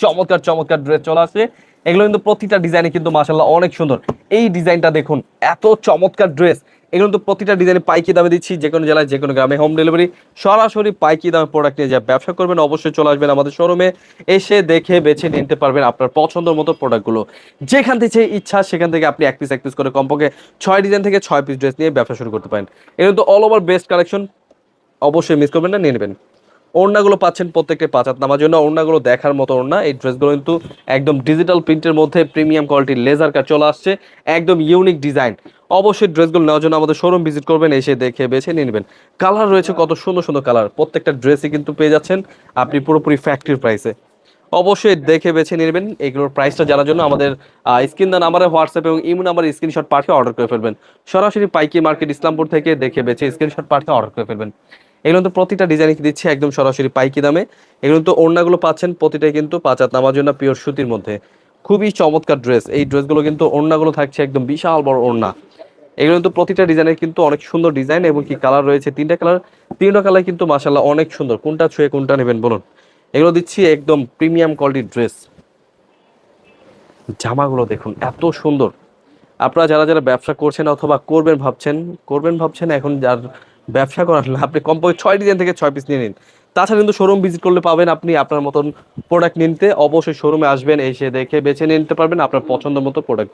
চমৎকার চমৎকার ড্রেস চলে আসছে। এগুলো কিন্তু প্রতিটা ডিজাইনে কিন্তু মাশাআল্লাহ অনেক সুন্দর। এই ডিজাইনটা দেখুন, এত চমৎকার ড্রেস। এগুলো কিন্তু প্রতিটা ডিজাইনে পাইকি দামে দিচ্ছি, যে কোনো জেলায় যে কোনো গ্রামে হোম ডেলিভারি। সরাসরি পাইকি দামে প্রোডাক্ট নিয়ে যা ব্যবসা করবেন অবশ্যই চলে আসবেন আমাদের শোরুমে, এসে দেখে বেছে নিতে পারবেন আপনার পছন্দের মতো প্রোডাক্টগুলো। যেখান থেকে ইচ্ছা সেখান থেকে আপনি এক পিস করে কমপক্ষে 6 ডিজাইন থেকে 6 পিস ড্রেস নিয়ে ব্যবসা শুরু করতে পারেন। এগুলো তো অল ওভার বেস্ট কালেকশন, অবশ্যই মিস করবেন না, নিয়ে নেবেন। ওড়নাগুলো পাচ্ছেন প্রত্যেকটা 5 হাত নামার জন্য, ওড়নাগুলো দেখার মতো ওড়না। এই ড্রেসগুলো কিন্তু একদম ডিজিটাল প্রিন্টের মধ্যে প্রিমিয়াম কোয়ালিটির লেজার কাট চলে আসছে, একদম ইউনিক ডিজাইন। অবশ্যই ড্রেসগুলো নেওয়ার জন্য আমাদের শোরুম ভিজিট করবেন, এসে দেখে বেছে নিয়ে নেবেন। কালার রয়েছে কত সুন্দর সুন্দর কালার, প্রত্যেকটা ড্রেসই কিন্তু পেয়ে যাচ্ছেন আপনি পুরোপুরি ফ্যাক্টরি প্রাইসে। অবশ্যই দেখে বেছে নিয়ে নেবেন। এগুলোর প্রাইসটা জানার জন্য আমাদের স্ক্রিন দা নাম্বারে হোয়াটসঅ্যাপ এবং ইমো নাম্বারে স্ক্রিনশট পাঠিয়ে অর্ডার করে ফেলবেন। সরাসরি পাইকি মার্কেট ইসলামপুর থেকে দেখে বেছে স্ক্রিনশট পাঠিয়ে অর্ডার করে ফেলবেন। এগুলো তো প্রতিটা ডিজাইন দিচ্ছে একদম সরাসরি পাইকি দামে। এগুলো তো ওড়নাগুলো পাচ্ছেন প্রতিটাই কিন্তু 5 হাত নামার জন্য পিওর সুতির মধ্যে, খুবই চমৎকার ড্রেস। এই ড্রেসগুলো কিন্তু ওড়নাগুলো থাকছে একদম বিশাল বড় ওড়না। এগুলো কিন্তু প্রতিটা ডিজাইনের কিন্তু অনেক সুন্দর ডিজাইন, এবং কি কালার রয়েছে 3টা কালার। 3টা কালার কিন্তু মাশাআল্লাহ অনেক সুন্দর। কোনটা ছুঁয়ে কোনটা নেবেন বলুন। এগুলো দিচ্ছি একদম প্রিমিয়াম কোয়ালিটির ড্রেস। জামাগুলো দেখুন এত সুন্দর। আপনারা যারা যারা ব্যবসা করছেন অথবা করবেন ভাবছেন, এখন যার ব্যবসা করার না, আপনি কমপক্ষে 6 ডিজাইন থেকে 6 পিস নিয়ে নিন। তাছাড়া কিন্তু শোরুম ভিজিট করলে পাবেন আপনি আপনার মতন প্রোডাক্ট নিতে। অবশ্যই শোরুমে আসবেন, এসে দেখে বেছে নিয়ে নিতে পারবেন আপনার পছন্দ মতো প্রোডাক্ট।